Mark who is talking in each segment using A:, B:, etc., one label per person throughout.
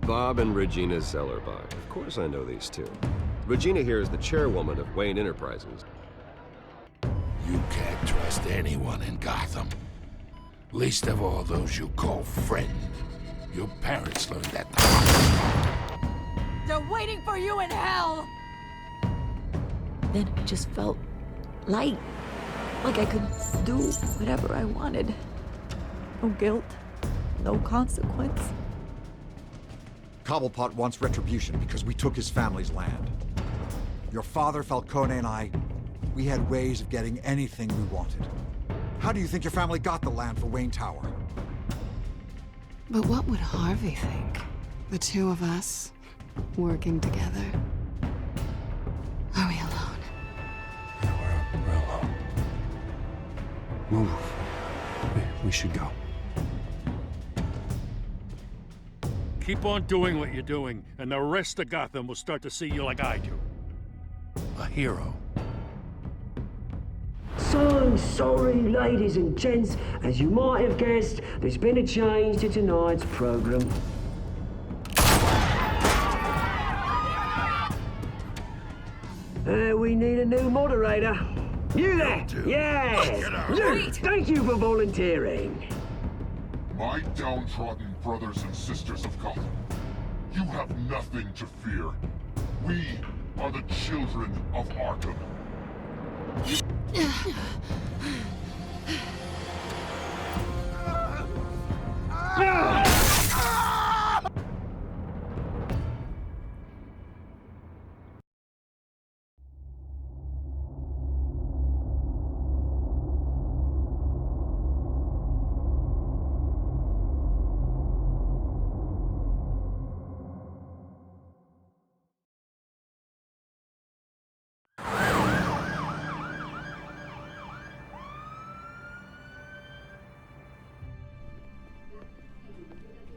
A: Bob and Regina Zellerbach. Of course I know these two. Regina here is the chairwoman of Wayne Enterprises.
B: You can't trust anyone in Gotham. Least of all those you call friend. Your parents learned that the hard way.
C: They're waiting for you in hell!
D: Then I just felt light. Like I could do whatever I wanted. No guilt, no consequence.
E: Cobblepot wants retribution because we took his family's land. Your father, Falcone, and I, we had ways of getting anything we wanted. How do you think your family got the land for Wayne Tower?
F: But what would Harvey think? The two of us, working together. Are we alone?
G: Yeah, we're alone. Move. We should go.
H: Keep on doing what you're doing, and the rest of Gotham will start to see you like I do. A hero.
I: So sorry, ladies and gents. As you might have guessed, there's been a change to tonight's program. We need a new moderator. You there? Yes! Luke, thank you for volunteering.
J: My downtrodden brothers and sisters of Gotham, you have nothing to fear. We are the children of Arkham.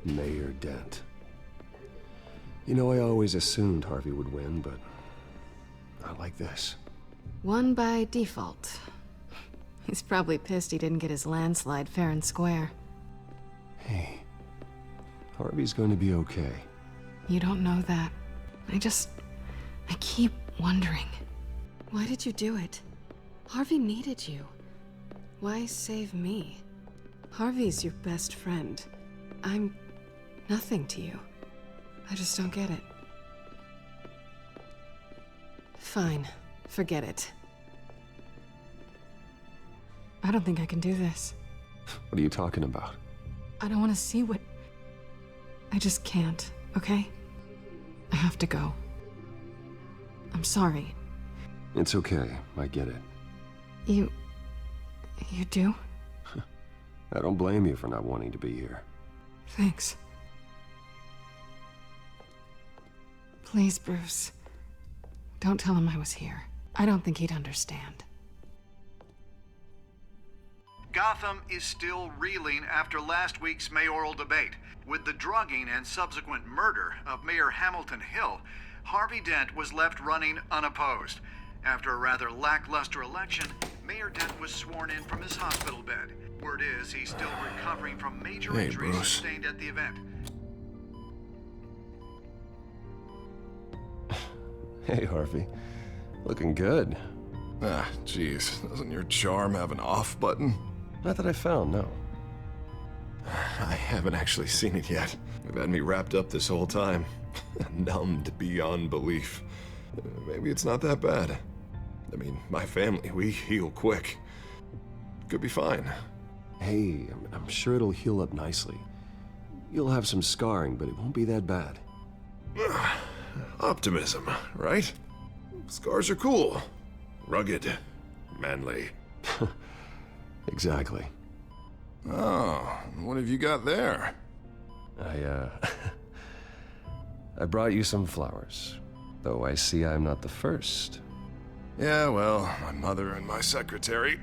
A: Mayor Dent. You know, I always assumed Harvey would win, but not like this.
F: Won by default. He's probably pissed he didn't get his landslide fair and square.
A: Hey, Harvey's going to be okay.
F: You don't know that. I keep wondering. Why did you do it? Harvey needed you. Why save me? Harvey's your best friend. I'm nothing to you. I just don't get it. Fine. Forget it. I don't think I can do this.
A: What are you talking about?
F: I don't want to see what... I just can't, okay? I have to go. I'm sorry.
A: It's okay. I get it.
F: You do?
A: I don't blame you for not wanting to be here.
F: Thanks. Please, Bruce. Don't tell him I was here. I don't think he'd understand.
K: Gotham is still reeling after last week's mayoral debate. With the drugging and subsequent murder of Mayor Hamilton Hill, Harvey Dent was left running unopposed. After a rather lackluster election, Mayor Dent was sworn in from his hospital bed. Word is he's still recovering from major injuries sustained at the event.
A: Hey, Harvey. Looking good.
G: Ah, jeez. Doesn't your charm have an off button?
A: Not that I found, no.
G: I haven't actually seen it yet. You've had me wrapped up this whole time. Numbed beyond belief. Maybe it's not that bad. I mean, my family, we heal quick. Could be fine.
A: Hey, I'm sure it'll heal up nicely. You'll have some scarring, but it won't be that bad.
G: Optimism, right? Scars are cool. Rugged. Manly.
A: Exactly.
G: Oh, what have you got there?
A: I brought you some flowers. Though I see I'm not the first.
G: Yeah, well, my mother and my secretary.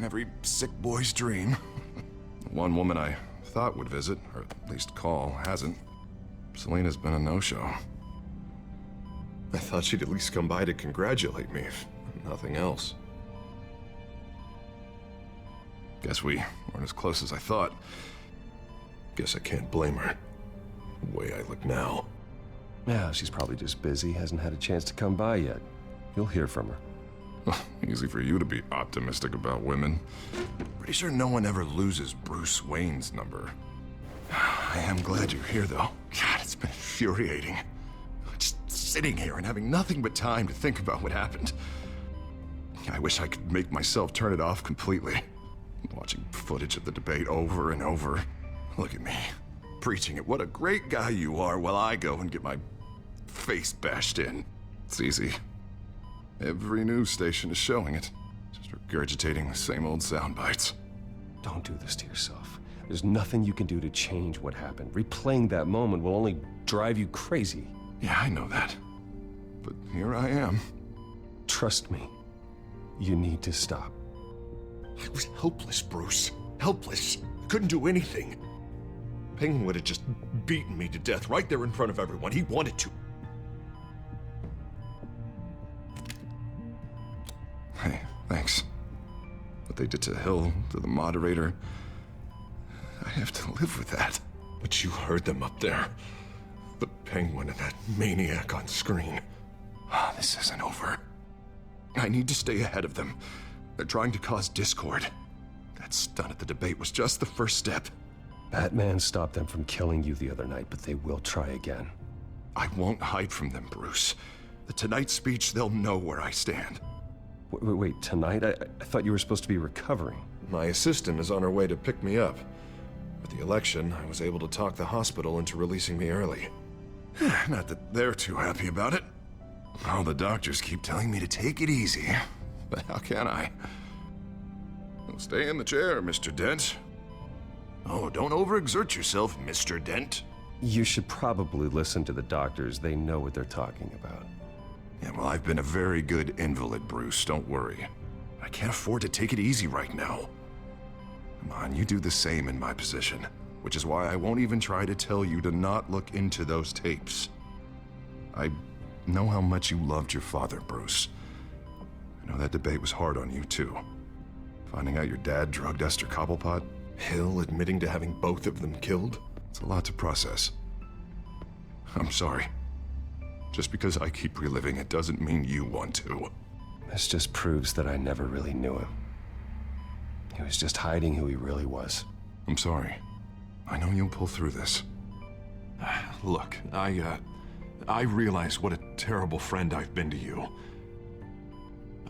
G: Every sick boy's dream. One woman I thought would visit, or at least call, hasn't. Selena's been a no-show. I thought she'd at least come by to congratulate me, if nothing else. Guess we weren't as close as I thought. Guess I can't blame her. the way I look now.
A: Yeah, she's probably just busy, hasn't had a chance to come by yet. You'll hear from her.
G: Easy for you to be optimistic about women. Pretty sure no one ever loses Bruce Wayne's number. I am glad you're here, though. God, it's been infuriating. Just sitting here and having nothing but time to think about what happened. I wish I could make myself turn it off completely. Watching footage of the debate over and over. Look at me, preaching it. What a great guy you are, while I go and get my face bashed in. It's easy. Every news station is showing it. Just regurgitating the same old sound bites.
A: Don't do this to yourself. There's nothing you can do to change what happened. Replaying that moment will only drive you crazy.
G: Yeah, I know that. But here I am.
A: Trust me. You need to stop.
G: I was helpless, Bruce. Helpless. Couldn't do anything. Penguin would have just beaten me to death right there in front of everyone. He wanted to. Hey, thanks. What they did to Hill, to the moderator, I have to live with that. But you heard them up there. The Penguin and that maniac on screen. This isn't over. I need to stay ahead of them. They're trying to cause discord. That stunt at the debate was just the first step.
A: Batman stopped them from killing you the other night, but they will try again.
G: I won't hide from them, Bruce. The Tonight speech, they'll know where I stand.
A: Wait, tonight? I thought you were supposed to be recovering.
G: My assistant is on her way to pick me up. With the election, I was able to talk the hospital into releasing me early. Not that they're too happy about it. All the doctors keep telling me to take it easy. But how can I? Well, stay in the chair, Mr. Dent. Oh, don't overexert yourself, Mr. Dent.
A: You should probably listen to the doctors. They know what they're talking about.
G: Yeah, well, I've been a very good invalid, Bruce. Don't worry. I can't afford to take it easy right now. Come on, you do the same in my position. Which is why I won't even try to tell you to not look into those tapes. I know how much you loved your father, Bruce. I know that debate was hard on you, too. Finding out your dad drugged Esther Cobblepot, Hill admitting to having both of them killed. It's a lot to process. I'm sorry. Just because I keep reliving it doesn't mean you want to.
A: This just proves that I never really knew him. He was just hiding who he really was.
G: I'm sorry. I know you'll pull through this. Look, I realize what a terrible friend I've been to you.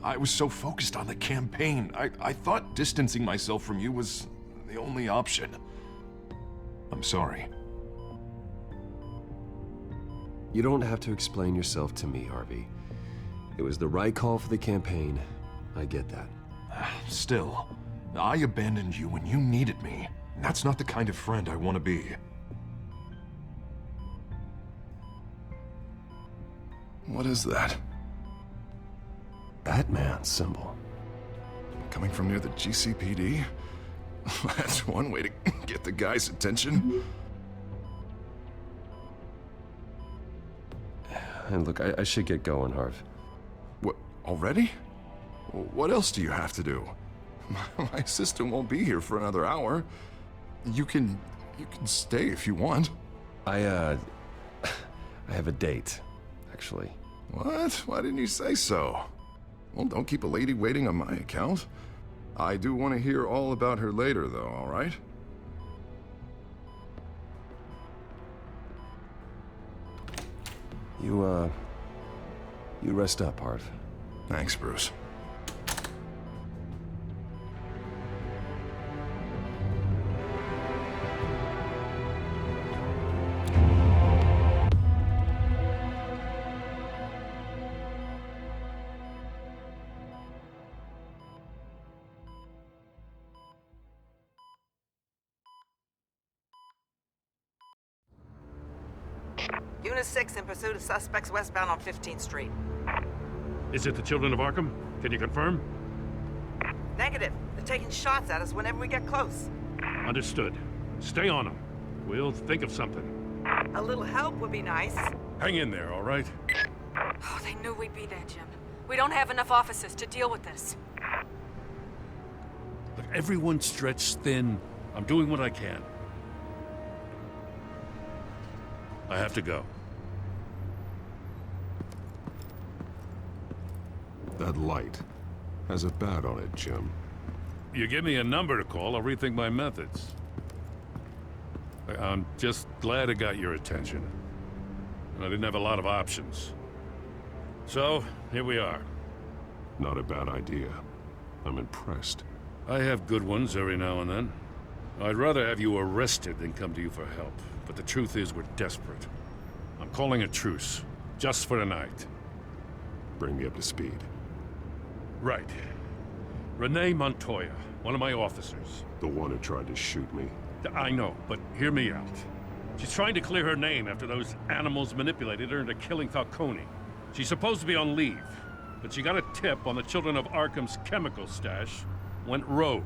G: I was so focused on the campaign. I thought distancing myself from you was the only option. I'm sorry.
A: You don't have to explain yourself to me, Harvey. It was the right call for the campaign. I get that.
G: Still, I abandoned you when you needed me. That's not the kind of friend I want to be. What is that?
A: Batman symbol.
G: Coming from near the GCPD? That's one way to get the guy's attention.
A: And look, I should get going, Harv.
G: What, already? What else do you have to do? My assistant won't be here for another hour. You can stay if you want.
A: I have a date, actually.
G: What? Why didn't you say so? Well, don't keep a lady waiting on my account. I do want to hear all about her later, though, all right?
A: You rest up, Harv.
G: Thanks, Bruce.
L: Unit 6 in pursuit of suspects westbound on 15th Street.
H: Is it the Children of Arkham? Can you confirm?
L: Negative. They're taking shots at us whenever we get close.
H: Understood. Stay on them. We'll think of something.
L: A little help would be nice.
H: Hang in there, all right?
C: Oh, they knew we'd be there, Jim. We don't have enough officers to deal with this.
H: Look, everyone's stretched thin. I'm doing what I can. I have to go.
A: That light has a bat on it, Jim.
H: You give me a number to call, I'll rethink my methods. I'm just glad it got your attention. I didn't have a lot of options. So, here we are.
A: Not a bad idea. I'm impressed.
H: I have good ones every now and then. I'd rather have you arrested than come to you for help. But the truth is, we're desperate. I'm calling a truce. Just for tonight.
A: Bring me up to speed.
H: Right. Renee Montoya, one of my officers.
A: The one who tried to shoot me.
H: I know, but hear me out. She's trying to clear her name after those animals manipulated her into killing Falcone. She's supposed to be on leave, but she got a tip on the Children of Arkham's chemical stash, went rogue.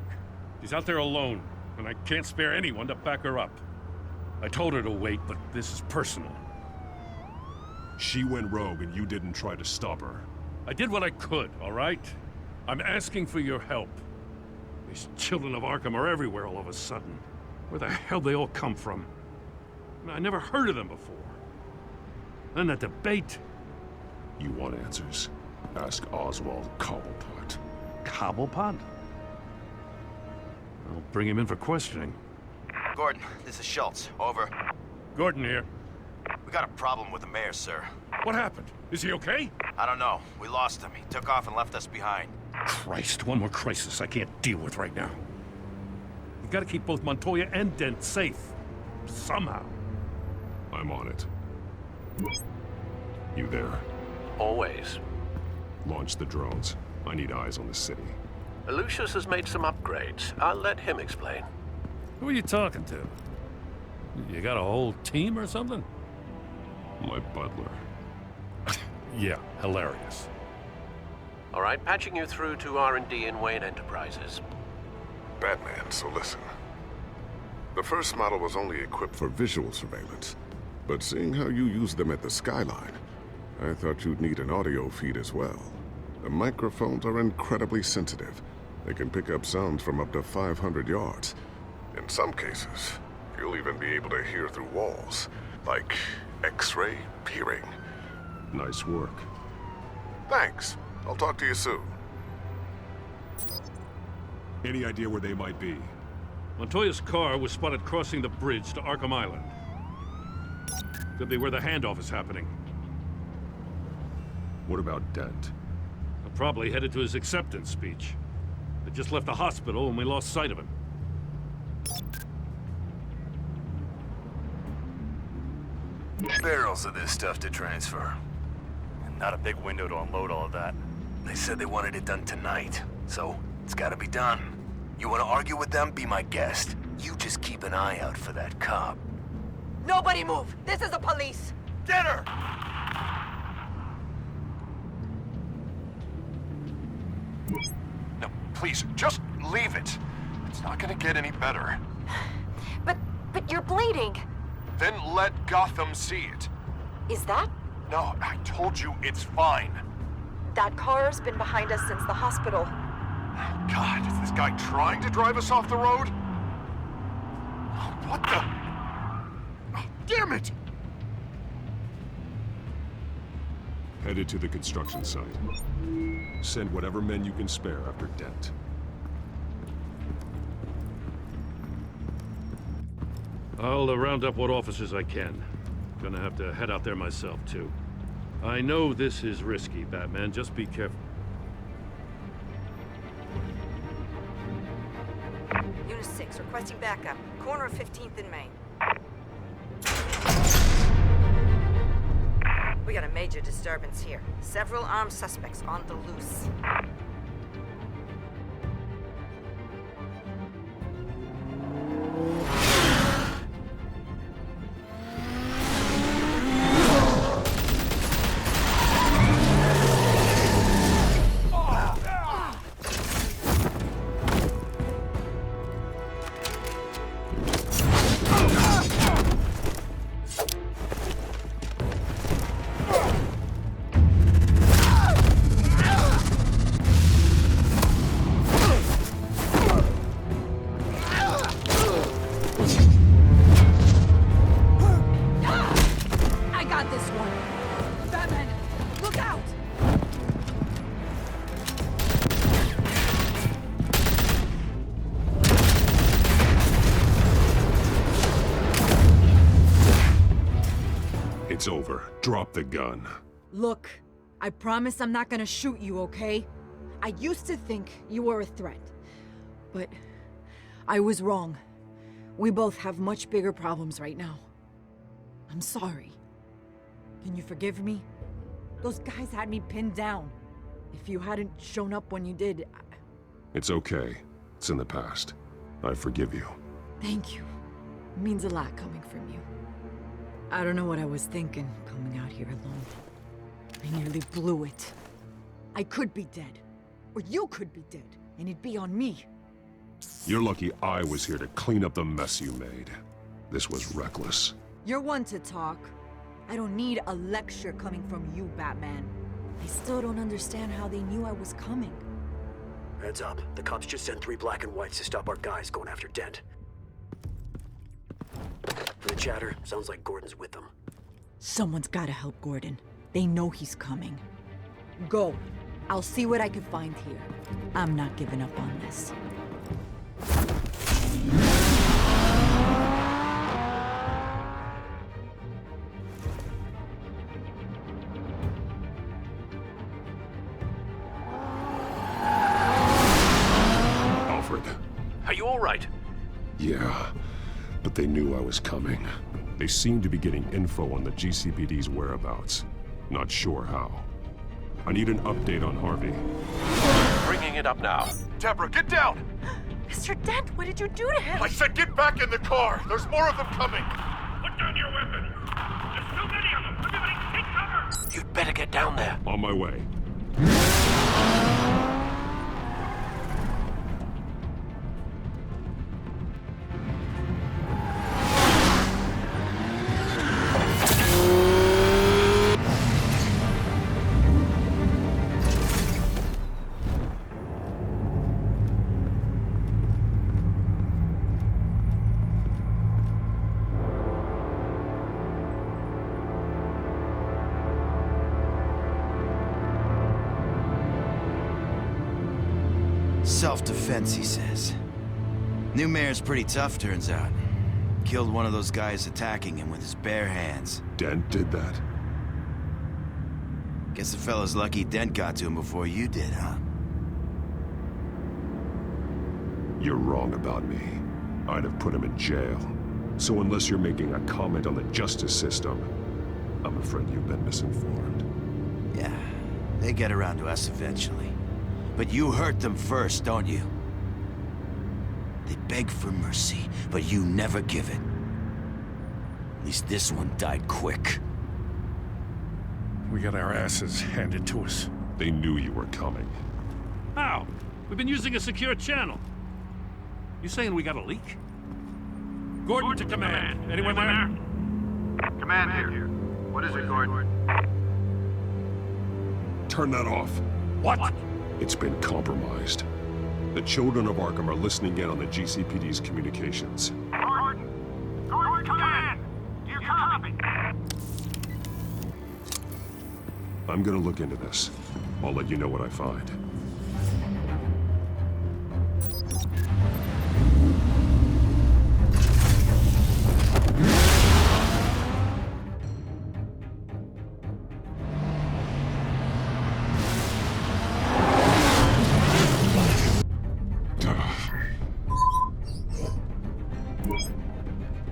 H: She's out there alone, and I can't spare anyone to back her up. I told her to wait, but this is personal.
A: She went rogue and you didn't try to stop her.
H: I did what I could, all right? I'm asking for your help. These Children of Arkham are everywhere all of a sudden. Where the hell they all come from? I never heard of them before. Then that debate.
A: You want answers? Ask Oswald Cobblepot.
H: Cobblepot? I'll bring him in for questioning.
M: Gordon, this is Schultz. Over.
H: Gordon here.
M: We got a problem with the mayor, sir.
H: What happened? Is he okay?
M: I don't know. We lost him. He took off and left us behind.
H: Christ, one more crisis I can't deal with right now. We've got to keep both Montoya and Dent safe. Somehow.
A: I'm on it. You there?
N: Always.
A: Launch the drones. I need eyes on the city.
N: Lucius has made some upgrades. I'll let him explain.
H: Who are you talking to? You got a whole team or something?
A: My butler.
H: Yeah, hilarious.
N: All right, patching you through to R&D in Wayne Enterprises.
O: Batman, so listen. The first model was only equipped for visual surveillance, but seeing how you use them at the Skyline, I thought you'd need an audio feed as well. The microphones are incredibly sensitive. They can pick up sounds from up to 500 yards. In some cases, you'll even be able to hear through walls, like X-ray peering.
A: Nice work.
O: Thanks. I'll talk to you soon.
A: Any idea where they might be?
H: Montoya's car was spotted crossing the bridge to Arkham Island. Could be where the handoff is happening.
A: What about Dent?
H: I'm probably headed to his acceptance speech. They just left the hospital and we lost sight of him.
M: Barrels of this stuff to transfer. And not a big window to unload all of that. They said they wanted it done tonight, so it's gotta be done. You wanna argue with them? Be my guest. You just keep an eye out for that cop.
L: Nobody move! This is the police!
M: Get her!
G: No, please, just leave it. It's not gonna get any better.
P: But you're bleeding.
G: Then let Gotham see it.
P: Is that?
G: No, I told you it's fine.
P: That car's been behind us since the hospital.
G: God, is this guy trying to drive us off the road? Oh, what the? Oh, damn it!
A: Headed to the construction site. Send whatever men you can spare after Dent.
H: I'll round up what officers I can. Gonna have to head out there myself, too. I know this is risky, Batman. Just be careful.
L: Unit 6, requesting backup. Corner of 15th and Main. We got a major disturbance here. Several armed suspects on the loose.
Q: It's over. Drop the gun.
R: Look, I promise I'm not gonna shoot you, okay? I used to think you were a threat, but I was wrong. We both have much bigger problems right now. I'm sorry. Can you forgive me? Those guys had me pinned down. If you hadn't shown up when you did,
Q: It's okay. It's in the past. I forgive you.
R: Thank you. It means a lot coming from you. I don't know what I was thinking coming out here alone. I nearly blew it. I could be dead. Or you could be dead, and it'd be on me.
Q: You're lucky I was here to clean up the mess you made. This was reckless.
R: You're one to talk. I don't need a lecture coming from you, Batman. I still don't understand how they knew I was coming.
S: Heads up. The cops just sent 3 black and whites to stop our guys going after Dent. From the chatter, sounds like Gordon's with them.
R: Someone's gotta help Gordon. They know he's coming. Go. I'll see what I can find here. I'm not giving up on this.
Q: Alfred.
N: Are you all right?
Q: Yeah, but they knew I was coming. They seemed to be getting info on the GCPD's whereabouts. Not sure how. I need an update on Harvey.
N: Bringing it up now.
T: Deborah, get down!
P: Mr. Dent, what did you do to him?
T: I said get back in the car! There's more of them coming!
H: Put down your weapon! There's so many of them! Everybody take cover!
N: You'd better get down there.
Q: On my way.
U: Self-defense, he says. New mayor's pretty tough, turns out. Killed one of those guys attacking him with his bare hands.
Q: Dent did that?
U: Guess the fella's lucky Dent got to him before you did, huh?
Q: You're wrong about me. I'd have put him in jail. So unless you're making a comment on the justice system, I'm afraid you've been misinformed.
U: Yeah, they get around to us eventually. But you hurt them first, don't you? They beg for mercy, but you never give it. At least this one died quick.
H: We got our asses handed to us.
Q: They knew you were coming.
H: How? We've been using a secure channel. You saying we got a leak? Gordon to command. Anyone there?
K: Command here. What is it, Gordon?
Q: Turn that off.
H: What?
Q: It's been compromised. The children of Arkham are listening in on the GCPD's communications.
K: Gordon! Gordon, command! Do you copy?
Q: I'm gonna look into this. I'll let you know what I find.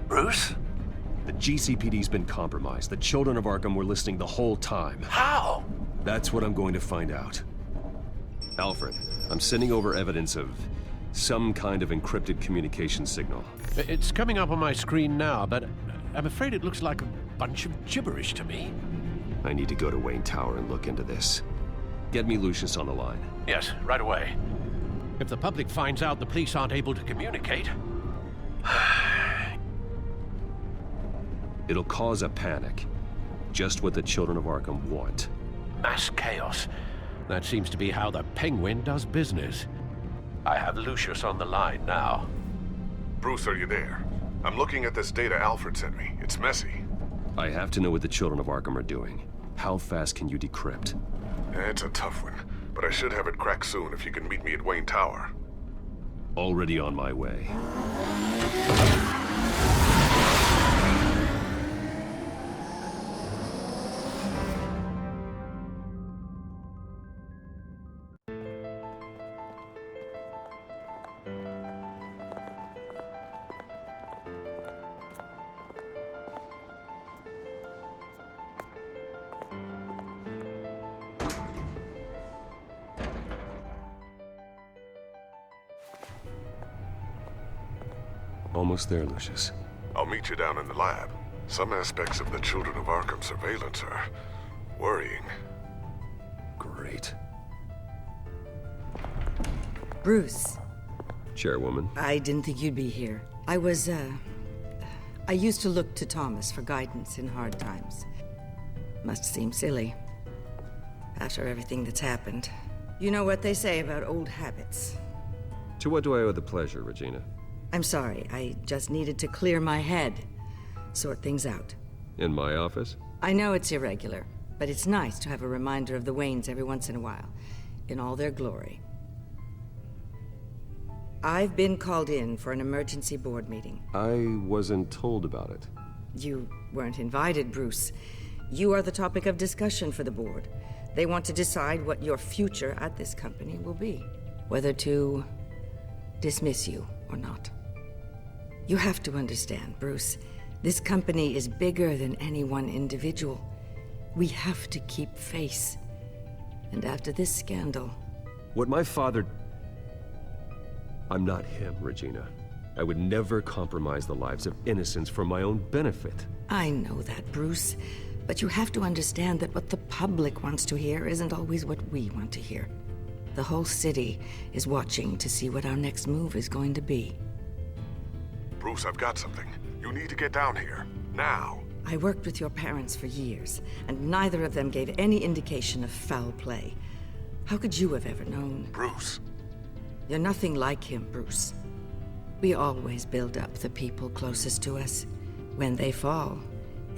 N: Bruce?
A: The GCPD's been compromised. The children of Arkham were listening the whole time.
N: How?
A: That's what I'm going to find out. Alfred, I'm sending over evidence of some kind of encrypted communication signal.
N: It's coming up on my screen now, but I'm afraid it looks like a bunch of gibberish to me.
A: I need to go to Wayne Tower and look into this. Get me Lucius on the line.
N: Yes, right away. If the public finds out the police aren't able to communicate...
A: It'll cause a panic. Just what the children of Arkham want.
N: Mass chaos. That seems to be how the Penguin does business. I have Lucius on the line now.
O: Bruce, are you there? I'm looking at this data Alfred sent me. It's messy.
A: I have to know what the children of Arkham are doing. How fast can you decrypt?
O: It's a tough one, but I should have it cracked soon if you can meet me at Wayne Tower.
A: Already on my way. almost there, Lucius.
O: I'll meet you down in the lab. Some aspects of the Children of Arkham surveillance are worrying.
A: Great.
B: Bruce.
A: Chairwoman.
B: I didn't think you'd be here. I used to look to Thomas for guidance in hard times. Must seem silly. After everything that's happened. You know what they say about old habits.
A: To what do I owe the pleasure, Regina?
B: I'm sorry, I just needed to clear my head. Sort things out.
A: In my office?
B: I know it's irregular, but it's nice to have a reminder of the Waynes every once in a while. In all their glory. I've been called in for an emergency board meeting.
A: I wasn't told about it.
B: You weren't invited, Bruce. You are the topic of discussion for the board. They want to decide what your future at this company will be. Whether to dismiss you or not. You have to understand, Bruce. This company is bigger than any one individual. We have to keep face. And after this scandal...
A: What my father... I'm not him, Regina. I would never compromise the lives of innocents for my own benefit.
B: I know that, Bruce. But you have to understand that what the public wants to hear isn't always what we want to hear. The whole city is watching to see what our next move is going to be.
O: Bruce, I've got something. You need to get down here. Now.
B: I worked with your parents for years, and neither of them gave any indication of foul play. How could you have ever known?
O: Bruce.
B: You're nothing like him, Bruce. We always build up the people closest to us. When they fall,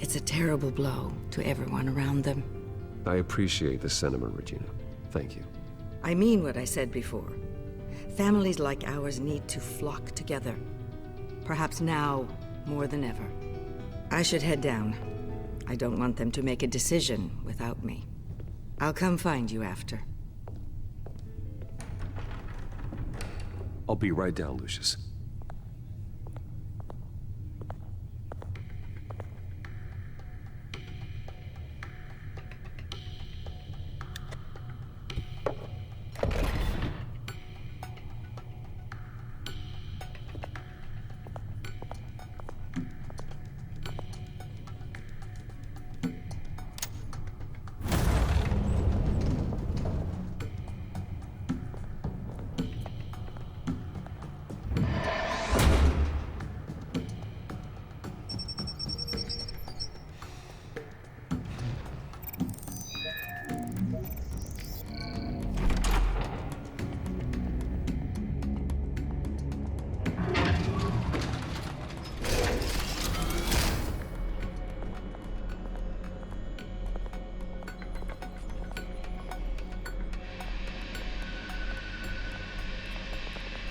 B: it's a terrible blow to everyone around them.
A: I appreciate the sentiment, Regina. Thank you.
B: I mean what I said before. Families like ours need to flock together. Perhaps now more than ever. I should head down. I don't want them to make a decision without me. I'll come find you after.
A: I'll be right down, Lucius.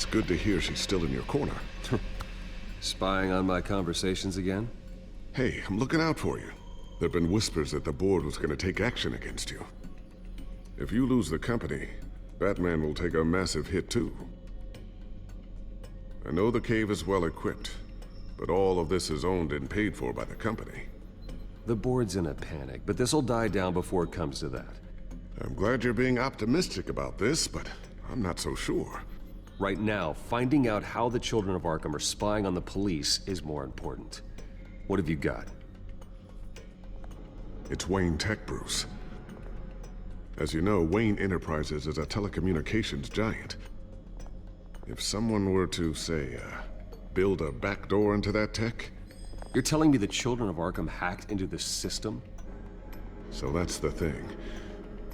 O: Good to hear she's still in your corner.
A: Spying on my conversations again?
O: Hey, I'm looking out for you. There've been whispers that the board was going to take action against you. If you lose the company, Batman will take a massive hit too. I know the cave is well equipped, but all of this is owned and paid for by the company.
A: The board's in a panic, but this'll die down before it comes to that.
O: I'm glad you're being optimistic about this, but I'm not so sure.
A: Right now, finding out how the Children of Arkham are spying on the police is more important. What have you got?
O: It's Wayne Tech, Bruce. As you know, Wayne Enterprises is a telecommunications giant. If someone were to, say, build a backdoor into that tech...
A: You're telling me the Children of Arkham hacked into the system?
O: So that's the thing.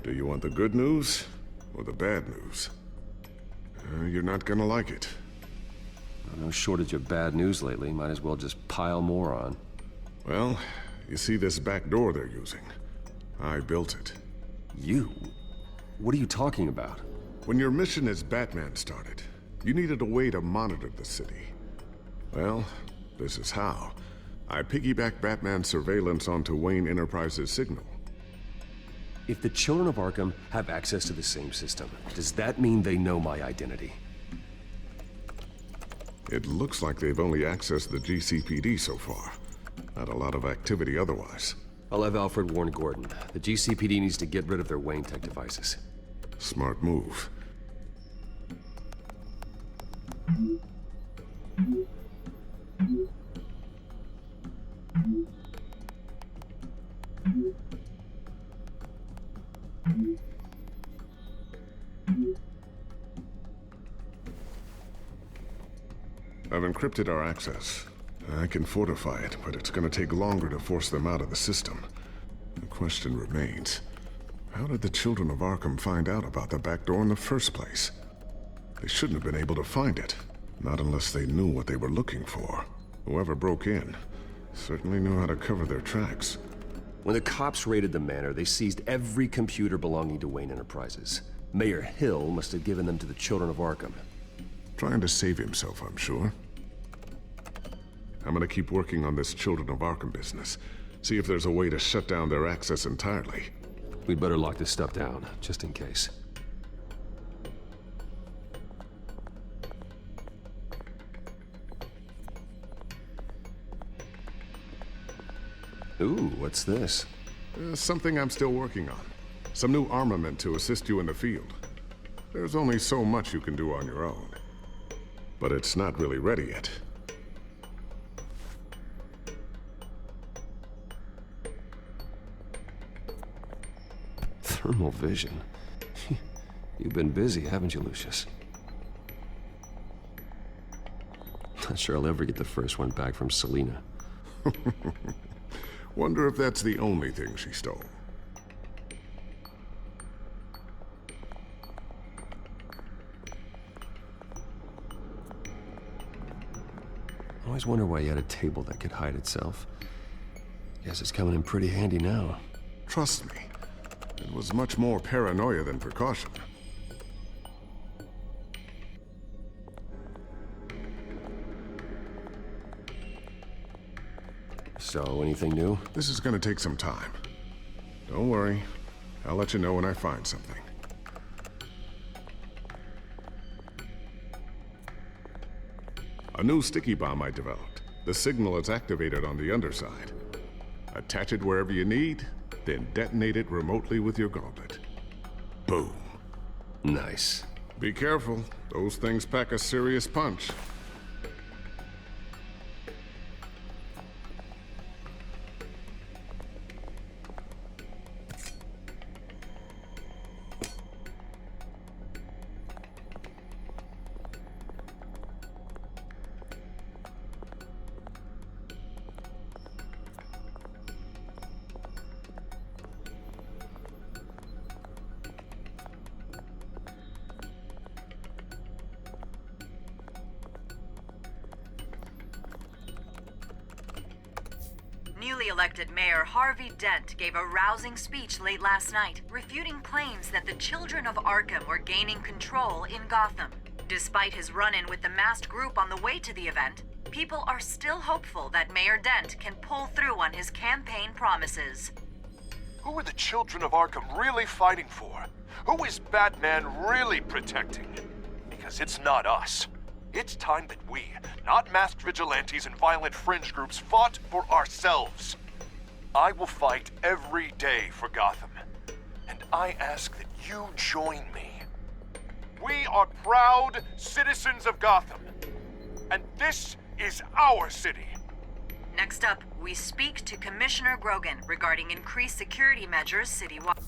O: Do you want the good news or the bad news? You're not gonna like it.
A: No shortage of bad news lately. Might as well just pile more on.
O: Well, you see this back door they're using? I built it.
A: You? What are you talking about?
O: When your mission as Batman started, you needed a way to monitor the city. Well, this is how. I piggybacked Batman's surveillance onto Wayne Enterprises' signal.
A: If the Children of Arkham have access to the same system, does that mean they know my identity?
O: It looks like they've only accessed the GCPD so far. Not a lot of activity otherwise.
A: I'll have Alfred warn Gordon. The GCPD needs to get rid of their Wayne Tech devices.
O: Smart move. I've encrypted our access. I can fortify it, but it's gonna take longer to force them out of the system. The question remains, how did the children of Arkham find out about the back door in the first place? They shouldn't have been able to find it. Not unless they knew what they were looking for. Whoever broke in certainly knew how to cover their tracks.
A: When the cops raided the manor, they seized every computer belonging to Wayne Enterprises. Mayor Hill must have given them to the children of Arkham.
O: Trying to save himself, I'm sure. I'm gonna keep working on this Children of Arkham business. See if there's a way to shut down their access entirely.
A: We'd better lock this stuff down, just in case. Ooh, what's this?
O: Something I'm still working on. Some new armament to assist you in the field. There's only so much you can do on your own. But it's not really ready yet.
A: Thermal vision. You've been busy, haven't you, Lucius? Not sure I'll ever get the first one back from Selina.
O: Wonder if that's the only thing she stole.
A: Always wonder why you had a table that could hide itself. Guess it's coming in pretty handy now.
O: Trust me, it was much more paranoia than precaution.
A: So, anything new?
O: This is gonna take some time. Don't worry, I'll let you know when I find something. A new sticky bomb I developed. The signal is activated on the underside. Attach it wherever you need, then detonate it remotely with your gauntlet. Boom.
A: Nice.
O: Be careful, those things pack a serious punch.
D: Newly elected Mayor Harvey Dent gave a rousing speech late last night, refuting claims that the children of Arkham were gaining control in Gotham. Despite his run-in with the masked group on the way to the event, people are still hopeful that Mayor Dent can pull through on his campaign promises.
T: Who are the children of Arkham really fighting for? Who is Batman really protecting? Because it's not us. It's time that we, not masked vigilantes and violent fringe groups, fought for ourselves. I will fight every day for Gotham. And I ask that you join me. We are proud citizens of Gotham. And this is our city.
D: Next up, we speak to Commissioner Grogan regarding increased security measures citywide.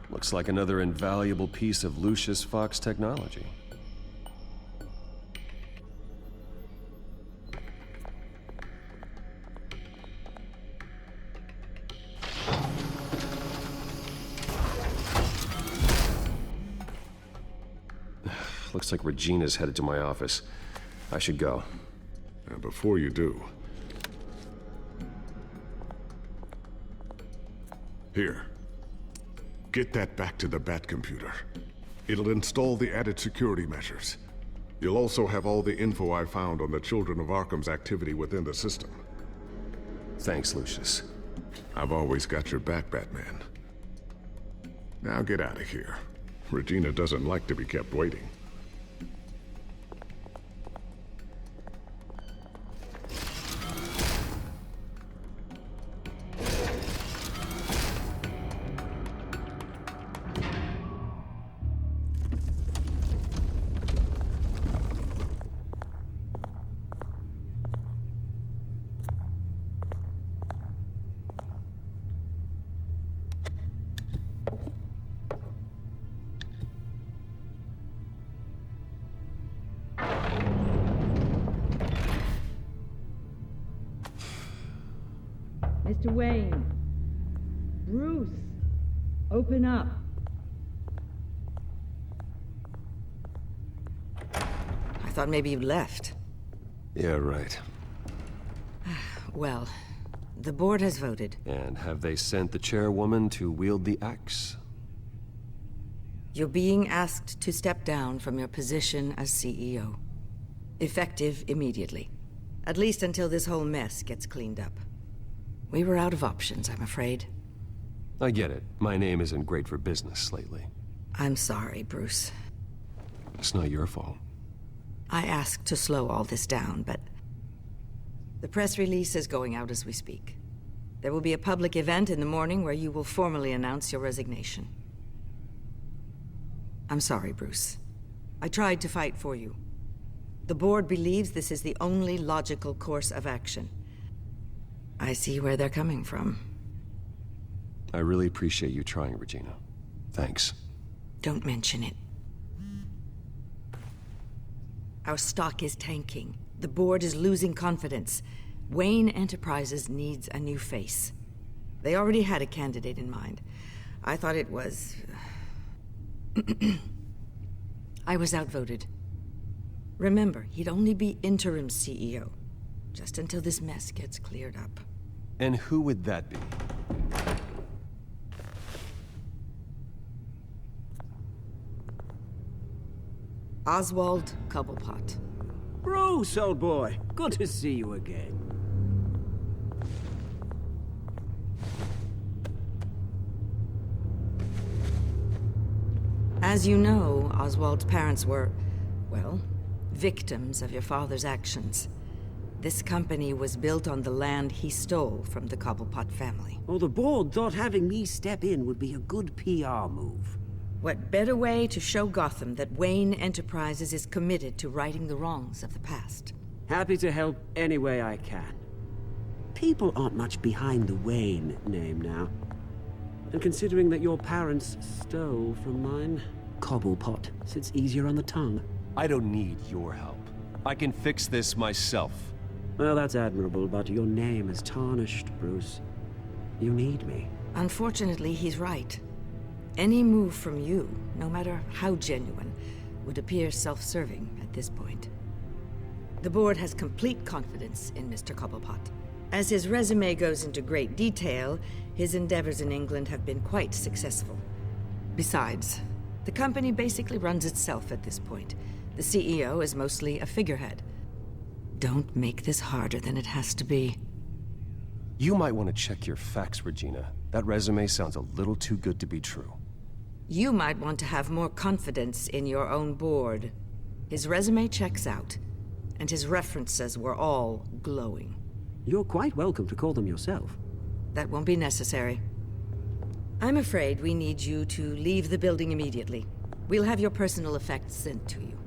A: Looks like another invaluable piece of Lucius Fox technology. Looks like Regina's headed to my office. I should go.
O: And before you do... Here. Get that back to the Bat computer. It'll install the added security measures. You'll also have all the info I found on the Children of Arkham's activity within the system.
A: Thanks, Lucius.
O: I've always got your back, Batman. Now get out of here. Regina doesn't like to be kept waiting.
B: Mr. Wayne. Bruce, open up. I thought maybe you left.
A: Yeah, right.
B: Well, the board has voted.
A: And have they sent the chairwoman to wield the axe?
B: You're being asked to step down from your position as CEO. Effective immediately. At least until this whole mess gets cleaned up. We were out of options, I'm afraid.
A: I get it. My name isn't great for business lately.
B: I'm sorry, Bruce.
A: It's not your fault.
B: I asked to slow all this down, but... the press release is going out as we speak. There will be a public event in the morning where you will formally announce your resignation. I'm sorry, Bruce. I tried to fight for you. The board believes this is the only logical course of action. I see where they're coming from.
A: I really appreciate you trying, Regina. Thanks.
B: Don't mention it. Our stock is tanking. The board is losing confidence. Wayne Enterprises needs a new face. They already had a candidate in mind. I thought it was... I was outvoted. Remember, he'd only be interim CEO, just until this mess gets cleared up.
A: And who would that be?
B: Oswald Cobblepot.
S: Bruce, old boy. Good to see you again.
B: As you know, Oswald's parents were, well, victims of your father's actions. This company was built on the land he stole from the Cobblepot family.
S: Well, the board thought having me step in would be a good PR move.
B: What better way to show Gotham that Wayne Enterprises is committed to righting the wrongs of the past?
S: Happy to help any way I can. People aren't much behind the Wayne name now. And considering that your parents stole from mine, Cobblepot sits easier on the tongue.
A: I don't need your help. I can fix this myself.
S: Well, that's admirable, but your name is tarnished, Bruce. You need me.
B: Unfortunately, he's right. Any move from you, no matter how genuine, would appear self-serving at this point. The board has complete confidence in Mr. Cobblepot. As his resume goes into great detail, his endeavors in England have been quite successful. Besides, the company basically runs itself at this point. The CEO is mostly a figurehead. Don't make this harder than it has to be.
A: You might want to check your facts, Regina. That resume sounds a little too good to be true.
B: You might want to have more confidence in your own board. His resume checks out, and his references were all glowing.
S: You're quite welcome to call them yourself.
B: That won't be necessary. I'm afraid we need you to leave the building immediately. We'll have your personal effects sent to you.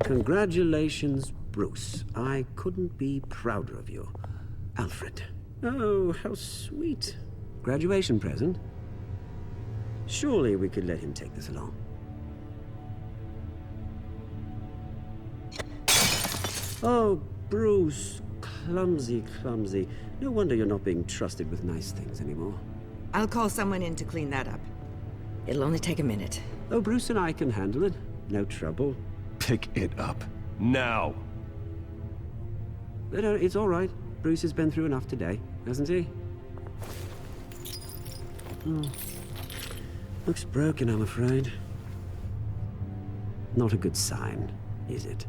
S: Congratulations, Bruce. I couldn't be prouder of you. Alfred. Oh, how sweet. Graduation present? Surely we could let him take this along. Oh, Bruce. Clumsy, clumsy. No wonder you're not being trusted with nice things anymore.
B: I'll call someone in to clean that up. It'll only take a minute.
S: Oh, Bruce and I can handle it. No trouble.
A: Pick it up. Now!
S: But it's all right. Bruce has been through enough today, hasn't he? Looks broken, I'm afraid. Not a good sign, is it?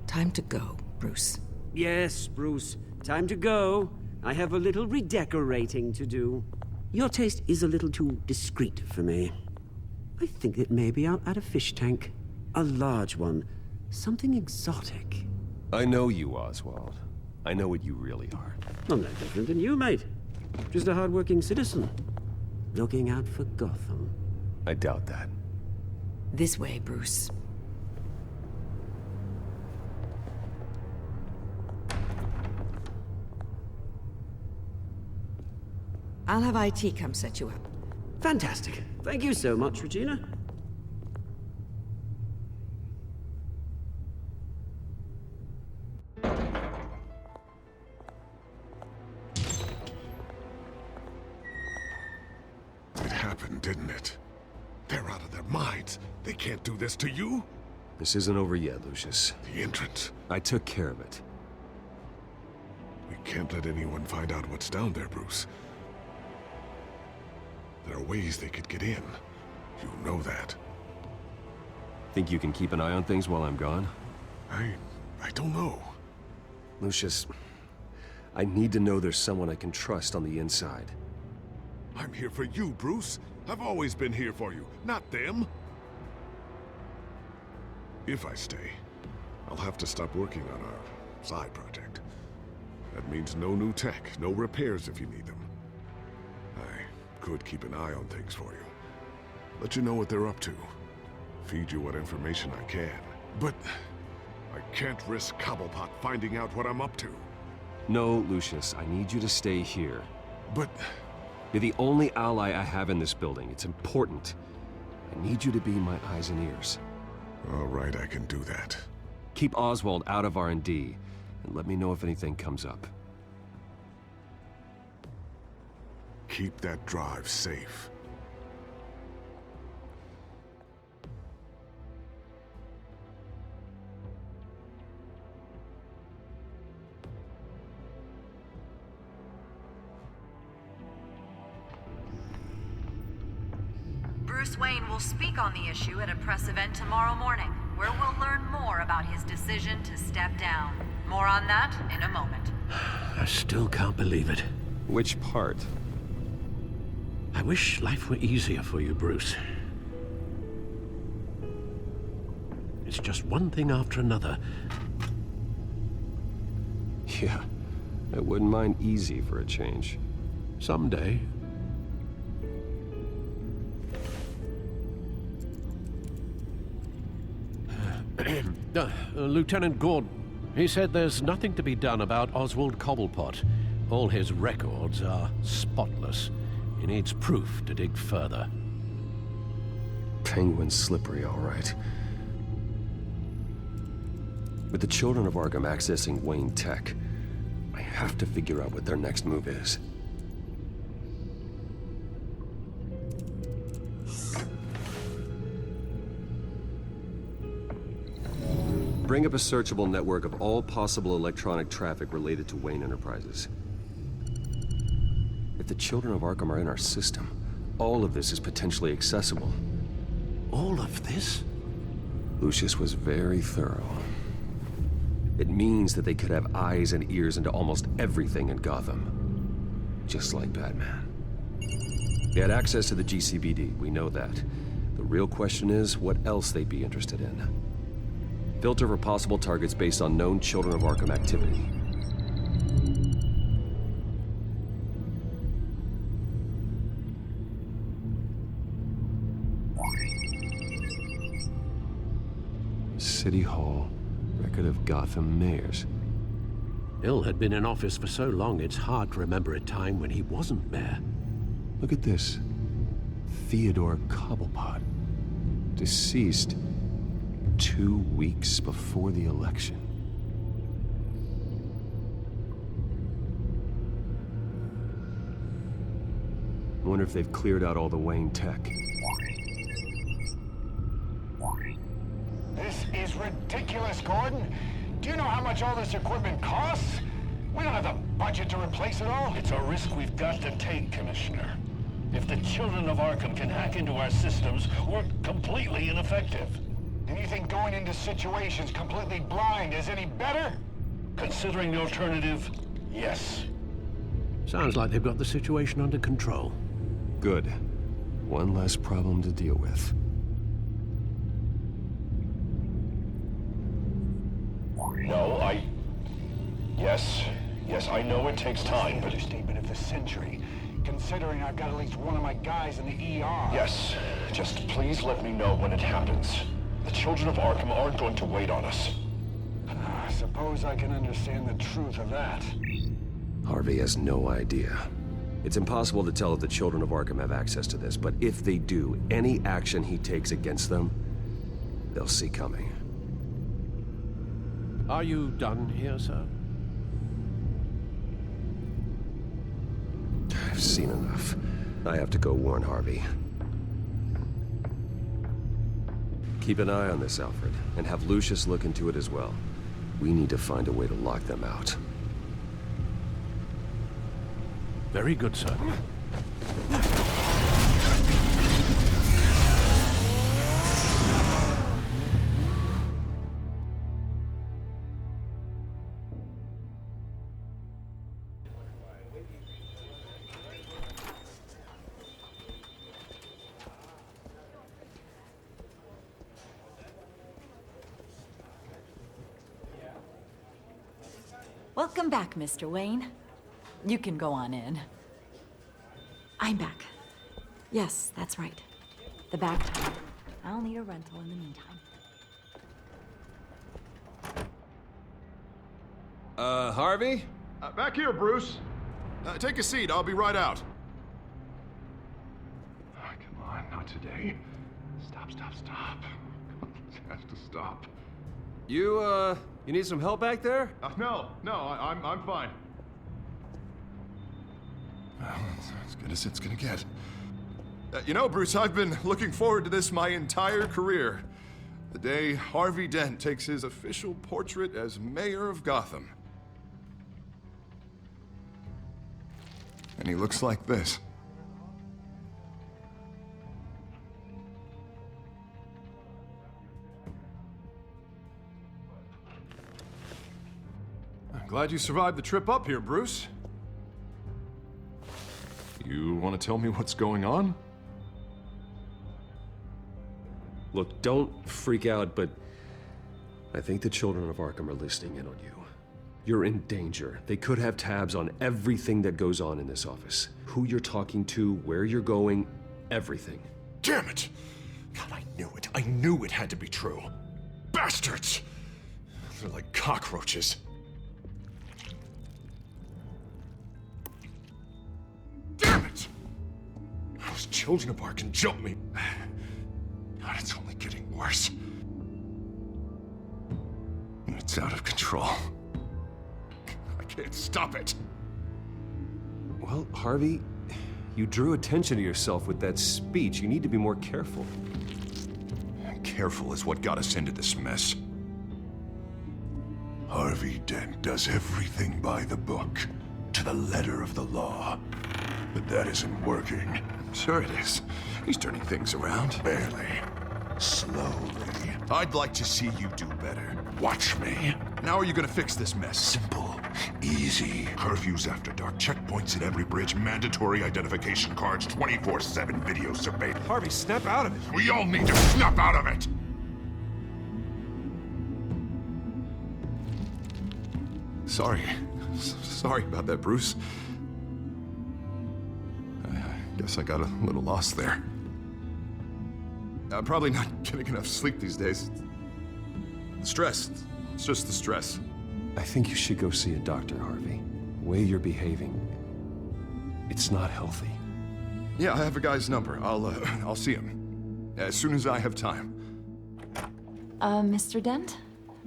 B: Time to go, Bruce.
S: Yes, Bruce. Time to go. I have a little redecorating to do. Your taste is a little too discreet for me. I think that maybe I'll add a fish tank. A large one. Something exotic.
A: I know you, Oswald. I know what you really are.
S: I'm no different than you, mate. Just a hard-working citizen. Looking out for Gotham.
A: I doubt that.
B: This way, Bruce. I'll have IT come set you up.
S: Fantastic. Thank you so much, Regina.
O: It happened, didn't it? They're out of their minds. They can't do this to you.
A: This isn't over yet, Lucius.
O: The entrance.
A: I took care of it.
O: We can't let anyone find out what's down there, Bruce. There are ways they could get in. You know that.
A: Think you can keep an eye on things while I'm gone?
O: I don't know.
A: Lucius, I need to know there's someone I can trust on the inside.
O: I'm here for you, Bruce. I've always been here for you, not them. If I stay, I'll have to stop working on our side project. That means no new tech, no repairs if you need them. I could keep an eye on things for you. Let you know what they're up to. Feed you what information I can. But I can't risk Cobblepot finding out what I'm up to.
A: No, Lucius, I need you to stay here.
O: But
A: you're the only ally I have in this building. It's important. I need you to be my eyes and ears.
O: All right, I can do that.
A: Keep Oswald out of R&D, and let me know if anything comes up.
O: Keep that drive safe.
D: Bruce Wayne will speak on the issue at a press event tomorrow morning, where we'll learn more about his decision to step down. More on that in a moment.
N: I still can't believe it.
A: Which part?
N: I wish life were easier for you, Bruce. It's just one thing after another.
A: Yeah, I wouldn't mind easy for a change.
N: Someday. Lieutenant Gordon, he said there's nothing to be done about Oswald Cobblepot. All his records are spotless. He needs proof to dig further.
A: Penguin's slippery, all right. With the children of Arkham accessing Wayne Tech, I have to figure out what their next move is. Bring up a searchable network of all possible electronic traffic related to Wayne Enterprises. If the children of Arkham are in our system, all of this is potentially accessible.
N: All of this?
A: Lucius was very thorough. It means that they could have eyes and ears into almost everything in Gotham. Just like Batman. They had access to the GCPD, we know that. The real question is what else they'd be interested in. Filter for possible targets based on known Children of Arkham activity. City Hall, record of Gotham mayors.
N: Hill had been in office for so long, it's hard to remember a time when he wasn't mayor.
A: Look at this. Theodore Cobblepot. Deceased 2 weeks before the election. I wonder if they've cleared out all the Wayne tech.
E: This is ridiculous, Gordon. Do you know how much all this equipment costs? We don't have the budget to replace it all.
H: It's a risk we've got to take, Commissioner. If the children of Arkham can hack into our systems, we're completely ineffective.
E: And you think going into situations completely blind is any better?
H: Considering the alternative, yes.
N: Sounds like they've got the situation under control.
A: Good. One less problem to deal with.
E: No, Yes, I know it takes time, but... Understatement of the century. Considering I've got at least one of my guys in the ER.
T: Yes, just please let me know when it happens. The children of Arkham aren't going to wait on us.
E: I suppose I can understand the truth of that.
A: Harvey has no idea. It's impossible to tell if the children of Arkham have access to this, but if they do, any action he takes against them, they'll see coming.
N: Are you done here, sir?
A: I've seen enough. I have to go warn Harvey. Keep an eye on this, Alfred, and have Lucius look into it as well. We need to find a way to lock them out.
N: Very good, sir.
D: Welcome back, Mr. Wayne. You can go on in.
R: I'm back. Yes, that's right. The back time. I'll need a rental in the meantime.
G: Harvey? Back here, Bruce. Take a seat, I'll be right out. Oh, come on, not today. Stop. It has to stop.
A: You need some help back there?
G: No, I'm fine. Well, it's as good as it's gonna get. You know, Bruce, I've been looking forward to this my entire career. The day Harvey Dent takes his official portrait as mayor of Gotham. And he looks like this. I'm glad you survived the trip up here, Bruce. You want to tell me what's going on?
A: Look, don't freak out, but I think the children of Arkham are listening in on you. You're in danger. They could have tabs on everything that goes on in this office. Who you're talking to, where you're going, everything.
G: Damn it! God, I knew it. I knew it had to be true. Bastards! They're like cockroaches. Damn it! Those children of Arkham jumped me. God, it's only getting worse. It's out of control. I can't stop it.
A: Well, Harvey, you drew attention to yourself with that speech. You need to be more careful.
G: Careful is what got us into this mess. Harvey Dent does everything by the book, to the letter of the law. But that isn't working. Sure it is. He's turning things around. Barely. Slowly. I'd like to see you do better. Watch me. Now are you gonna fix this mess? Simple. Easy. Curfews after dark, checkpoints at every bridge, mandatory identification cards, 24/7 video surveillance.
A: Harvey, snap out of it.
G: We all need to snap out of it! Sorry. Sorry about that, Bruce. I guess I got a little lost there. I'm probably not getting enough sleep these days. Stress. It's just the stress.
A: I think you should go see a doctor, Harvey. The way you're behaving, it's not healthy.
G: Yeah, I have a guy's number. I'll see him as soon as I have time.
D: Mr. Dent?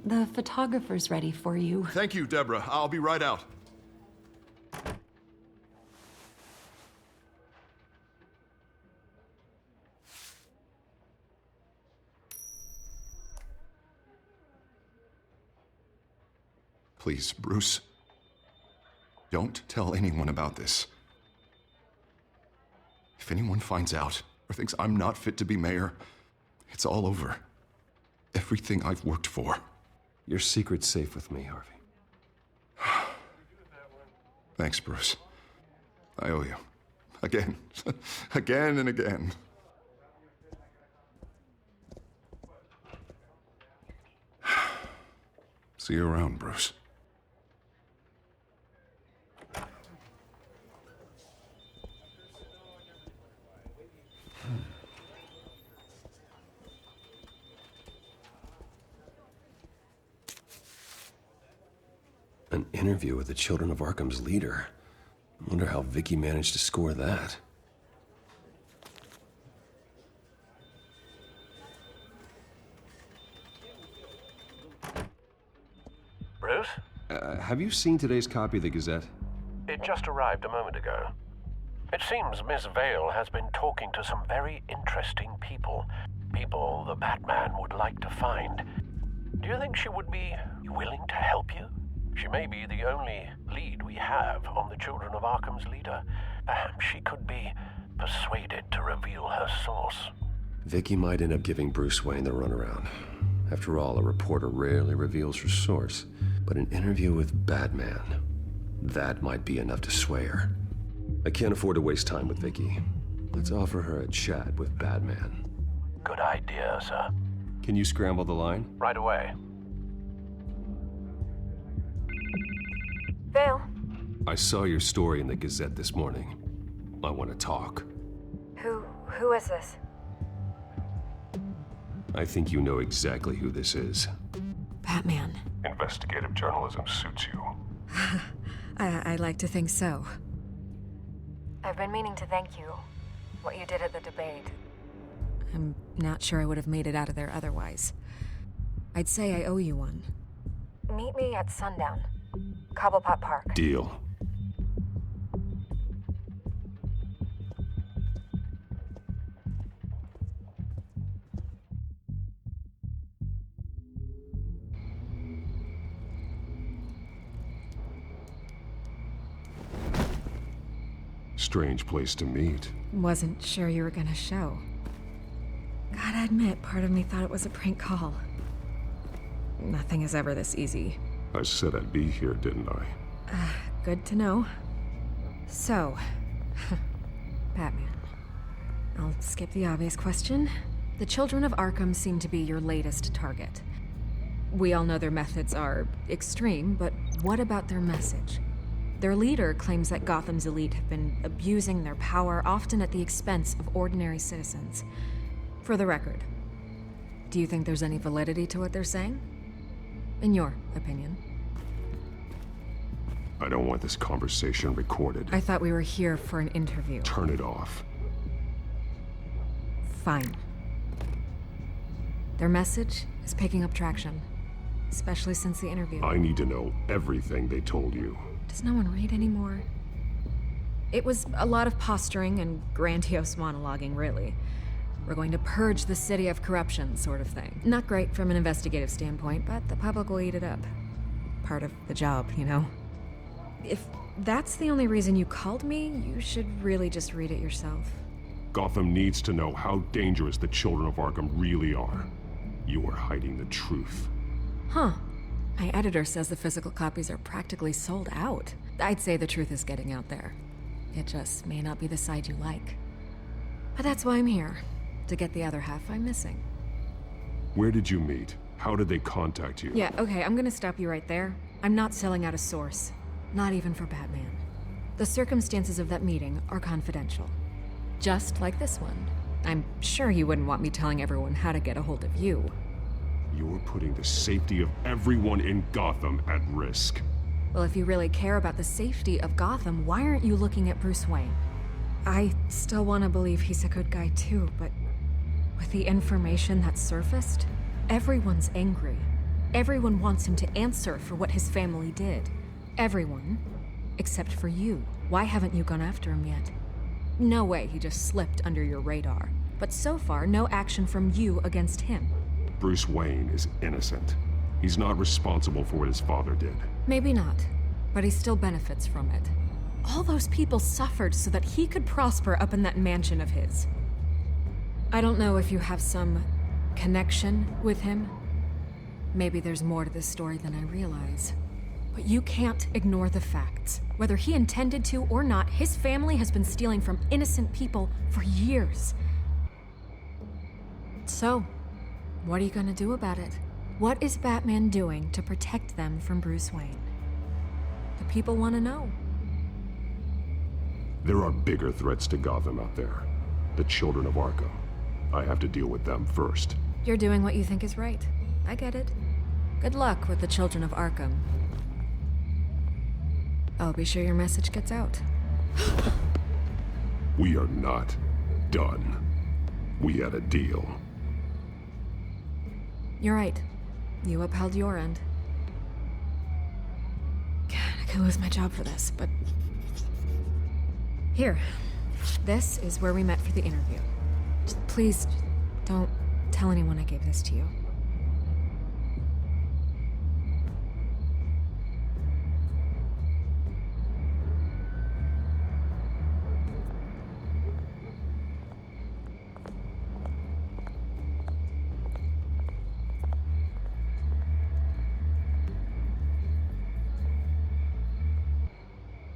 D: The photographer's ready for you.
G: Thank you, Deborah. I'll be right out. Please, Bruce. Don't tell anyone about this. If anyone finds out or thinks I'm not fit to be mayor, it's all over. Everything I've worked for.
A: Your secret's safe with me, Harvey.
G: Thanks, Bruce. I owe you. Again. Again and again. See you around, Bruce.
A: An interview with the Children of Arkham's leader. Wonder how Vicky managed to score that.
N: Bruce?
A: Have you seen today's copy of the Gazette?
N: It just arrived a moment ago. It seems Miss Vale has been talking to some very interesting people. People the Batman would like to find. Do you think she would be willing to help you? She may be the only lead we have on the Children of Arkham's leader. Perhaps she could be persuaded to reveal her source.
A: Vicky might end up giving Bruce Wayne the runaround. After all, a reporter rarely reveals her source. But an interview with Batman, that might be enough to sway her. I can't afford to waste time with Vicky. Let's offer her a chat with Batman.
N: Good idea, sir.
A: Can you scramble the line?
N: Right away.
C: Vale.
A: I saw your story in the Gazette this morning. I want to talk.
C: Who is this?
A: I think you know exactly who this is.
F: Batman.
Q: Investigative journalism suits you.
F: I'd like to think so.
C: I've been meaning to thank you. What you did at the debate.
F: I'm not sure I would have made it out of there otherwise. I'd say I owe you one.
C: Meet me at sundown. Cobblepot Park.
A: Deal.
Q: Strange place to meet.
F: Wasn't sure you were gonna show. Gotta admit, part of me thought it was a prank call. Nothing is ever this easy.
Q: I said I'd be here, didn't I?
F: Good to know. So, Batman. I'll skip the obvious question. The Children of Arkham seem to be your latest target. We all know their methods are extreme, but what about their message? Their leader claims that Gotham's elite have been abusing their power, often at the expense of ordinary citizens. For the record, do you think there's any validity to what they're saying? In your opinion?
Q: I don't want this conversation recorded.
F: I thought we were here for an interview.
Q: Turn it off.
F: Fine. Their message is picking up traction, especially since the interview.
Q: I need to know everything they told you.
F: Does no one read anymore? It was a lot of posturing and grandiose monologuing, really. We're going to purge the city of corruption, sort of thing. Not great from an investigative standpoint, but the public will eat it up. Part of the job, you know? If that's the only reason you called me, you should really just read it yourself.
Q: Gotham needs to know how dangerous the Children of Arkham really are. You are hiding the truth.
F: Huh. My editor says the physical copies are practically sold out. I'd say the truth is getting out there. It just may not be the side you like. But that's why I'm here, to get the other half I'm missing.
Q: Where did you meet? How did they contact you?
F: Yeah, okay, I'm gonna stop you right there. I'm not selling out a source. Not even for Batman. The circumstances of that meeting are confidential. Just like this one. I'm sure you wouldn't want me telling everyone how to get a hold of you.
Q: You're putting the safety of everyone in Gotham at risk.
F: Well, if you really care about the safety of Gotham, why aren't you looking at Bruce Wayne? I still want to believe he's a good guy too, but with the information that surfaced, everyone's angry. Everyone wants him to answer for what his family did. Everyone, except for you. Why haven't you gone after him yet? No way he just slipped under your radar. But so far, no action from you against him.
Q: Bruce Wayne is innocent. He's not responsible for what his father did.
F: Maybe not, but he still benefits from it. All those people suffered so that he could prosper up in that mansion of his. I don't know if you have some connection with him. Maybe there's more to this story than I realize. But you can't ignore the facts. Whether he intended to or not, his family has been stealing from innocent people for years. So, what are you gonna do about it? What is Batman doing to protect them from Bruce Wayne? The people want to know.
Q: There are bigger threats to Gotham out there. The Children of Arkham. I have to deal with them first.
F: You're doing what you think is right. I get it. Good luck with the Children of Arkham. I'll be sure your message gets out.
Q: We are not done. We had a deal.
F: You're right. You upheld your end. God, I could lose my job for this, but... Here. This is where we met for the interview. Just please, don't tell anyone I gave this to you.